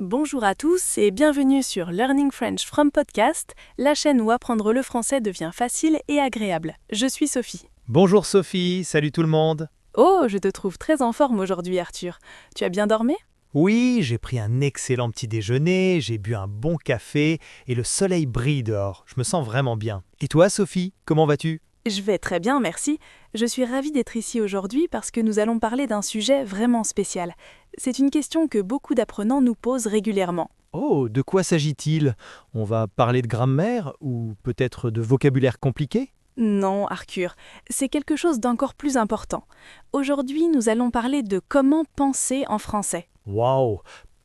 Bonjour à tous et bienvenue sur Learning French from Podcast, la chaîne où apprendre le français devient facile et agréable. Je suis Sophie. Bonjour Sophie, salut tout le monde. Oh, je te trouve très en forme aujourd'hui Arthur. Tu as bien dormi ? Oui, j'ai pris un excellent petit déjeuner, j'ai bu un bon café et le soleil brille dehors. Je me sens vraiment bien. Et toi Sophie, comment vas-tu ? Je vais très bien, merci. Je suis ravie d'être ici aujourd'hui parce que nous allons parler d'un sujet vraiment spécial. C'est une question que beaucoup d'apprenants nous posent régulièrement. Oh, de quoi s'agit-il ? On va parler de grammaire ou peut-être de vocabulaire compliqué ? Non, Arthur, c'est quelque chose d'encore plus important. Aujourd'hui, nous allons parler de comment penser en français. Waouh,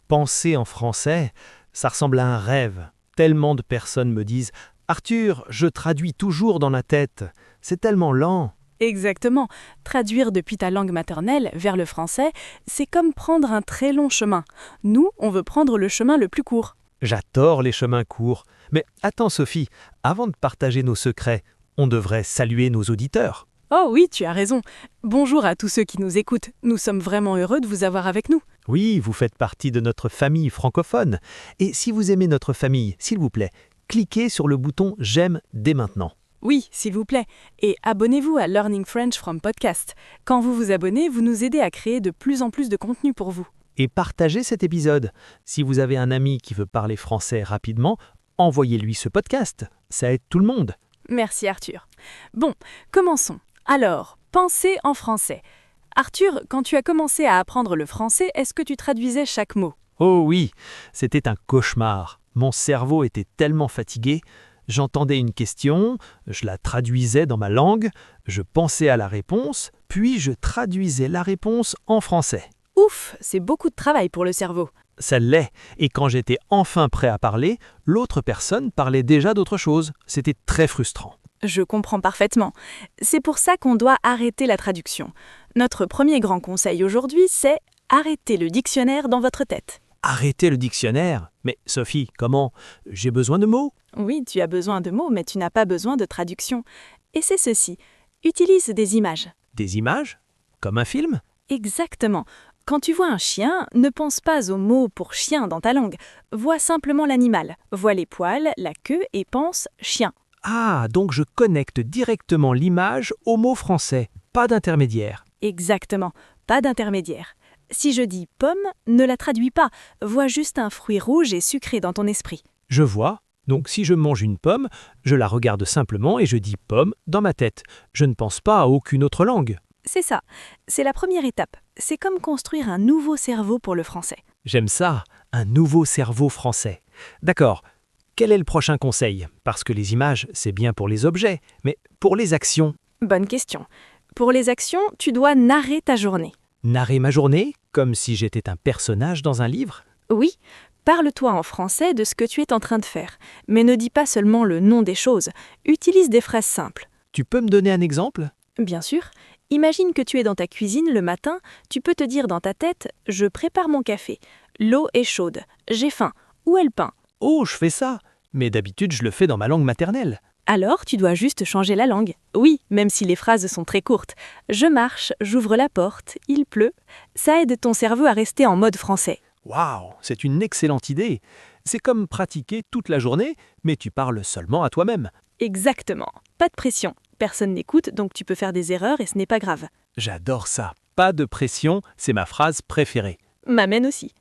penser en français, ça ressemble à un rêve. Tellement de personnes me disent « Arthur, je traduis toujours dans la tête. C'est tellement lent. » Exactement. Traduire depuis ta langue maternelle vers le français, c'est comme prendre un très long chemin. Nous, on veut prendre le chemin le plus court. J'adore les chemins courts. Mais attends Sophie, avant de partager nos secrets, on devrait saluer nos auditeurs. Oh oui, tu as raison. Bonjour à tous ceux qui nous écoutent. Nous sommes vraiment heureux de vous avoir avec nous. Oui, vous faites partie de notre famille francophone. Et si vous aimez notre famille, s'il vous plaît, cliquez sur le bouton « J'aime » dès maintenant. Oui, s'il vous plaît. Et abonnez-vous à Learning French from Podcast. Quand vous vous abonnez, vous nous aidez à créer de plus en plus de contenu pour vous. Et partagez cet épisode. Si vous avez un ami qui veut parler français rapidement, envoyez-lui ce podcast. Ça aide tout le monde. Merci Arthur. Bon, commençons. Alors, penser en français. Arthur, quand tu as commencé à apprendre le français, est-ce que tu traduisais chaque mot ? Oh oui, c'était un cauchemar. Mon cerveau était tellement fatigué. J'entendais une question, je la traduisais dans ma langue, je pensais à la réponse, puis je traduisais la réponse en français. Ouf, c'est beaucoup de travail pour le cerveau. Ça l'est, et quand j'étais enfin prêt à parler, l'autre personne parlait déjà d'autre chose. C'était très frustrant. Je comprends parfaitement. C'est pour ça qu'on doit arrêter la traduction. Notre premier grand conseil aujourd'hui, c'est arrêtez le dictionnaire dans votre tête. Arrêtez le dictionnaire. Mais Sophie, comment ? J'ai besoin de mots ? Oui, tu as besoin de mots, mais tu n'as pas besoin de traduction. Et c'est ceci. Utilise des images. Des images ? Comme un film ? Exactement. Quand tu vois un chien, ne pense pas au mot pour chien dans ta langue. Vois simplement l'animal. Vois les poils, la queue et pense chien. Ah, donc je connecte directement l'image au mot français. Pas d'intermédiaire. Exactement. Pas d'intermédiaire. Si je dis pomme, ne la traduis pas. Vois juste un fruit rouge et sucré dans ton esprit. Je vois. Donc si je mange une pomme, je la regarde simplement et je dis pomme dans ma tête. Je ne pense pas à aucune autre langue. C'est ça. C'est la première étape. C'est comme construire un nouveau cerveau pour le français. J'aime ça, un nouveau cerveau français. D'accord. Quel est le prochain conseil ? Parce que les images, c'est bien pour les objets, mais pour les actions. Bonne question. Pour les actions, tu dois narrer ta journée. Narrer ma journée, comme si j'étais un personnage dans un livre ? Oui, parle-toi en français de ce que tu es en train de faire. Mais ne dis pas seulement le nom des choses. Utilise des phrases simples. Tu peux me donner un exemple ? Bien sûr. Imagine que tu es dans ta cuisine le matin, tu peux te dire dans ta tête « Je prépare mon café. L'eau est chaude. J'ai faim. Où est le pain ?» Oh, je fais ça. Mais d'habitude, je le fais dans ma langue maternelle. Alors, tu dois juste changer la langue. Oui, même si les phrases sont très courtes. Je marche, j'ouvre la porte, il pleut. Ça aide ton cerveau à rester en mode français. Waouh, c'est une excellente idée. C'est comme pratiquer toute la journée, mais tu parles seulement à toi-même. Exactement. Pas de pression. Personne n'écoute, donc tu peux faire des erreurs et ce n'est pas grave. J'adore ça. Pas de pression, c'est ma phrase préférée. M'amène aussi.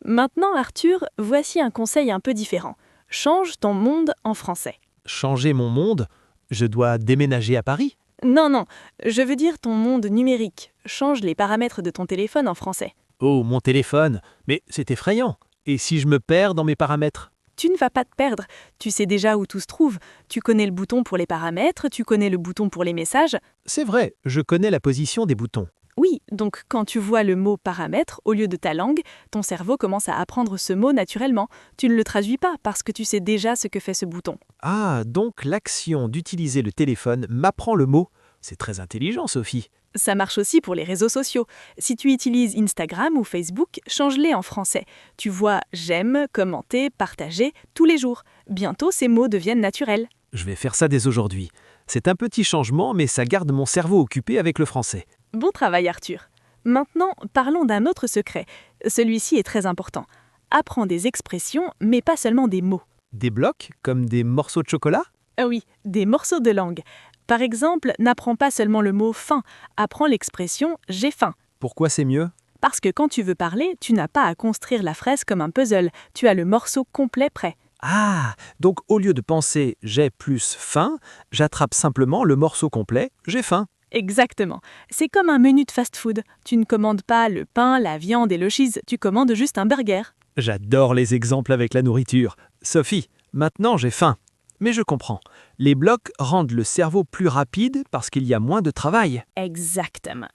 Maintenant, Arthur, voici un conseil un peu différent. Change ton monde en français. Changer mon monde ? Je dois déménager à Paris ? Non, je veux dire ton monde numérique. Change les paramètres de ton téléphone en français. Oh, mon téléphone. Mais c'est effrayant. Et si je me perds dans mes paramètres ? Tu ne vas pas te perdre. Tu sais déjà où tout se trouve. Tu connais le bouton pour les paramètres, tu connais le bouton pour les messages. C'est vrai, je connais la position des boutons. Oui, donc quand tu vois le mot paramètre au lieu de ta langue, ton cerveau commence à apprendre ce mot naturellement. Tu ne le traduis pas parce que tu sais déjà ce que fait ce bouton. Ah, donc l'action d'utiliser le téléphone m'apprend le mot. C'est très intelligent, Sophie. Ça marche aussi pour les réseaux sociaux. Si tu utilises Instagram ou Facebook, change-les en français. Tu vois j'aime, commenter, partager tous les jours. Bientôt, ces mots deviennent naturels. Je vais faire ça dès aujourd'hui. C'est un petit changement, mais ça garde mon cerveau occupé avec le français. Bon travail Arthur. Maintenant, parlons d'un autre secret. Celui-ci est très important. apprends des expressions, mais pas seulement des mots. Des blocs, comme des morceaux de chocolat? Ah oui, des morceaux de langue. Par exemple, n'apprends pas seulement le mot faim, apprends l'expression j'ai faim. Pourquoi c'est mieux? Parce que quand tu veux parler, tu n'as pas à construire la phrase comme un puzzle, tu as le morceau complet prêt. Ah, donc au lieu de penser j'ai plus faim, j'attrape simplement le morceau complet j'ai faim. Exactement. C'est comme un menu de fast-food. Tu ne commandes pas le pain, la viande et le cheese, tu commandes juste un burger. J'adore les exemples avec la nourriture. Sophie, maintenant j'ai faim. Mais je comprends. Les blocs rendent le cerveau plus rapide parce qu'il y a moins de travail. Exactement.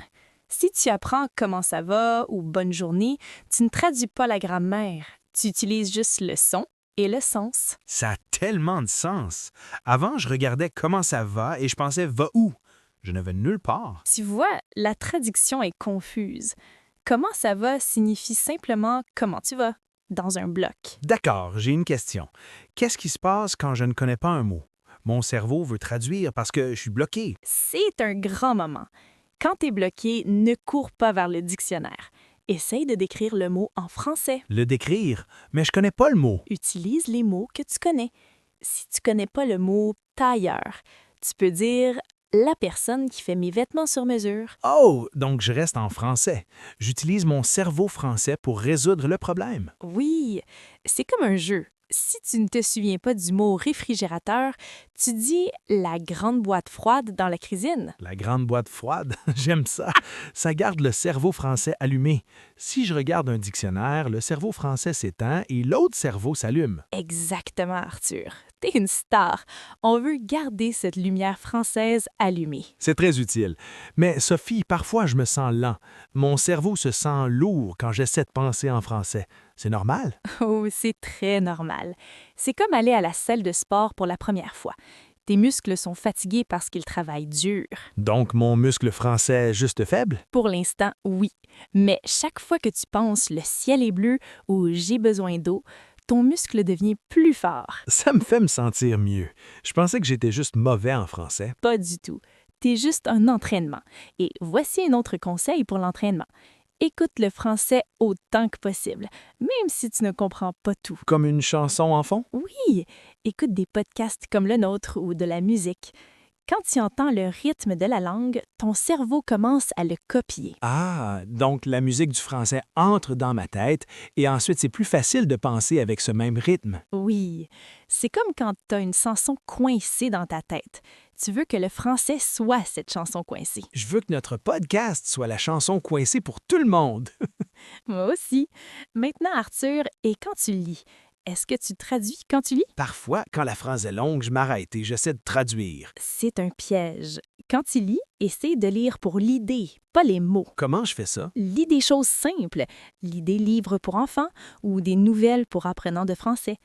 Si tu apprends comment ça va ou bonne journée, tu ne traduis pas la grammaire. Tu utilises juste le son et le sens. Ça a tellement de sens. Avant, je regardais comment ça va et je pensais va où? Je ne vais nulle part. Tu vois, la traduction est confuse. Comment ça va signifie simplement comment tu vas, dans un bloc. D'accord, j'ai une question. Qu'est-ce qui se passe quand je ne connais pas un mot? Mon cerveau veut traduire parce que je suis bloqué. C'est un grand moment. Quand tu es bloqué, ne cours pas vers le dictionnaire. Essaye de décrire le mot en français. Le décrire, mais je connais pas le mot. Utilise les mots que tu connais. Si tu connais pas le mot tailleur, tu peux dire la personne qui fait mes vêtements sur mesure. Oh, donc je reste en français. J'utilise mon cerveau français pour résoudre le problème. Oui, c'est comme un jeu. Si tu ne te souviens pas du mot réfrigérateur, tu dis la grande boîte froide dans la cuisine. La grande boîte froide, j'aime ça. Ça garde le cerveau français allumé. Si je regarde un dictionnaire, le cerveau français s'éteint et l'autre cerveau s'allume. Exactement, Arthur. T'es une star. On veut garder cette lumière française allumée. C'est très utile. Mais Sophie, parfois je me sens lent. Mon cerveau se sent lourd quand j'essaie de penser en français. C'est normal? Oh, c'est très normal. C'est comme aller à la salle de sport pour la première fois. Tes muscles sont fatigués parce qu'ils travaillent dur. Donc mon muscle français est juste faible? Pour l'instant, oui. Mais chaque fois que tu penses le ciel est bleu ou j'ai besoin d'eau, ton muscle devient plus fort. Ça me fait me sentir mieux. Je pensais que j'étais juste mauvais en français. Pas du tout. T'es juste un entraînement. Et voici un autre conseil pour l'entraînement. Écoute le français autant que possible, même si tu ne comprends pas tout. Comme une chanson en fond? Oui, écoute des podcasts comme le nôtre ou de la musique. Quand tu entends le rythme de la langue, ton cerveau commence à le copier. Ah, donc la musique du français entre dans ma tête et ensuite c'est plus facile de penser avec ce même rythme. Oui, c'est comme quand tu as une chanson coincée dans ta tête. Tu veux que le français soit cette chanson coincée. Je veux que notre podcast soit la chanson coincée pour tout le monde. Moi aussi. Maintenant, Arthur, et quand tu lis, est-ce que tu traduis quand tu lis? Parfois, quand la phrase est longue, je m'arrête et j'essaie de traduire. C'est un piège. Quand tu lis, essaie de lire pour l'idée, pas les mots. Comment je fais ça? Lis des choses simples. Lis des livres pour enfants ou des nouvelles pour apprenants de français.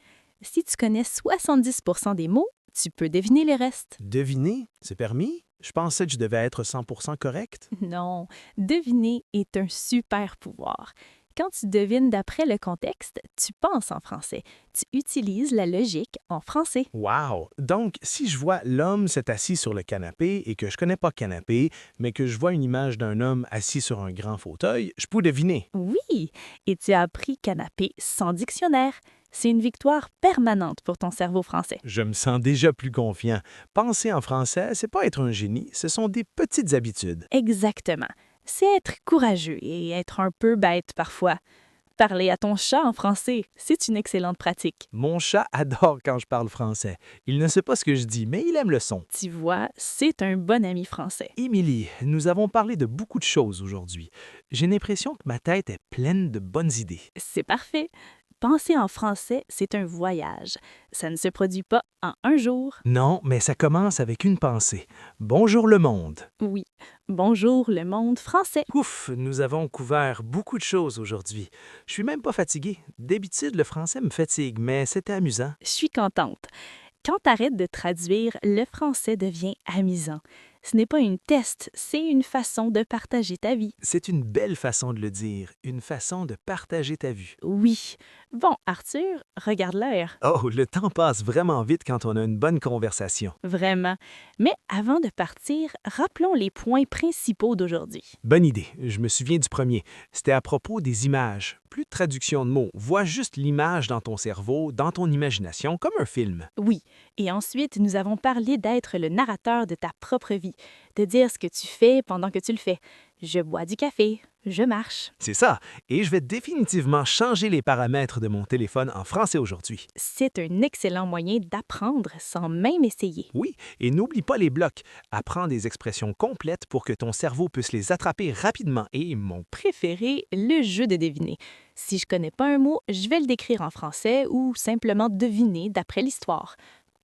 Si tu connais 70% des mots, tu peux deviner les restes. Deviner, c'est permis? Je pensais que je devais être 100% correct. Non, deviner est un super pouvoir. Quand tu devines d'après le contexte, tu penses en français. Tu utilises la logique en français. Wow! Donc, si je vois l'homme s'est assis sur le canapé et que je connais pas canapé, mais que je vois une image d'un homme assis sur un grand fauteuil, je peux deviner. Oui, et tu as appris canapé sans dictionnaire. C'est une victoire permanente pour ton cerveau français. Je me sens déjà plus confiant. Penser en français, c'est pas être un génie, ce sont des petites habitudes. Exactement. C'est être courageux et être un peu bête parfois. Parler à ton chat en français, c'est une excellente pratique. Mon chat adore quand je parle français. Il ne sait pas ce que je dis, mais il aime le son. Tu vois, c'est un bon ami français. Émilie, nous avons parlé de beaucoup de choses aujourd'hui. J'ai l'impression que ma tête est pleine de bonnes idées. C'est parfait. Penser en français, c'est un voyage. Ça ne se produit pas en un jour. Non, mais ça commence avec une pensée. Bonjour le monde. Oui. Bonjour le monde français. Ouf, nous avons couvert beaucoup de choses aujourd'hui. Je suis même pas fatigué. D'habitude, le français me fatigue, mais c'était amusant. Je suis contente. Quand tu arrêtes de traduire, le français devient amusant. Ce n'est pas une test, c'est une façon de partager ta vie. C'est une belle façon de le dire, une façon de partager ta vue. Oui, Bon, Arthur, regarde l'heure. Oh, le temps passe vraiment vite quand on a une bonne conversation. Vraiment. Mais avant de partir, rappelons les points principaux d'aujourd'hui. Bonne idée. Je me souviens du premier. C'était à propos des images. Plus de traduction de mots. Vois juste l'image dans ton cerveau, dans ton imagination, comme un film. Oui, et ensuite, nous avons parlé d'être le narrateur de ta propre vie, de dire ce que tu fais pendant que tu le fais. Je bois du café, je marche. C'est ça. Et je vais définitivement changer les paramètres de mon téléphone en français aujourd'hui. C'est un excellent moyen d'apprendre sans même essayer. Oui, et n'oublie pas les blocs. Apprends des expressions complètes pour que ton cerveau puisse les attraper rapidement. Et mon Préféré, le jeu de deviner. Si je connais pas un mot, je vais le décrire en français ou simplement deviner d'après l'histoire.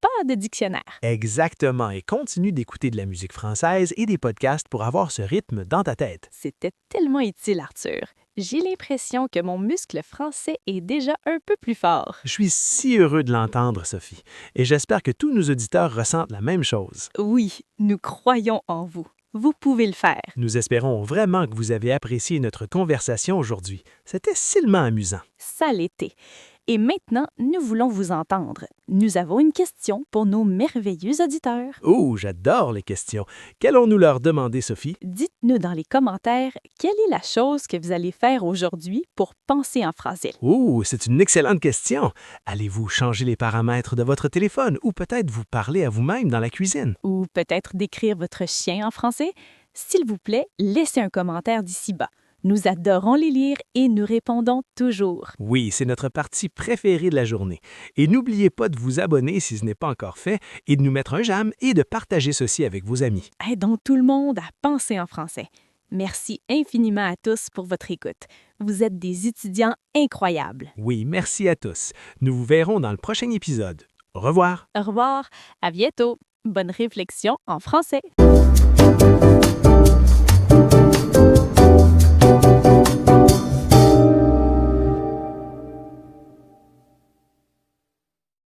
Pas de dictionnaire. Exactement, et continue d'écouter de la musique française et des podcasts pour avoir ce rythme dans ta tête. C'était tellement utile, Arthur. J'ai l'impression que mon muscle français est déjà un peu plus fort. Je suis si heureux de l'entendre, Sophie, et j'espère que tous nos auditeurs ressentent la même chose. Oui, nous croyons en vous. Vous pouvez le faire. Nous espérons vraiment que vous avez apprécié notre conversation aujourd'hui. C'était tellement amusant. Ça l'était. Et maintenant, nous voulons vous entendre. Nous avons une question pour nos merveilleux auditeurs. Oh, j'adore les questions. Qu'allons-nous leur demander, Sophie? Dites-nous dans les commentaires quelle est la chose que vous allez faire aujourd'hui pour penser en français. Oh, c'est une excellente question. Allez-vous changer les paramètres de votre téléphone ou peut-être vous parler à vous-même dans la cuisine? Ou peut-être décrire votre chien en français? S'il vous plaît, laissez un commentaire d'ici bas. Nous adorons les lire et nous répondons toujours. Oui, c'est notre partie préférée de la journée. Et n'oubliez pas de vous abonner si ce n'est pas encore fait et de nous mettre un j'aime et de partager ceci avec vos amis. Aidons tout le monde à penser en français. Merci infiniment à tous pour votre écoute. Vous êtes des étudiants incroyables. Oui, merci à tous. Nous vous verrons dans le prochain épisode. Au revoir. Au revoir, à bientôt. Bonne réflexion en français.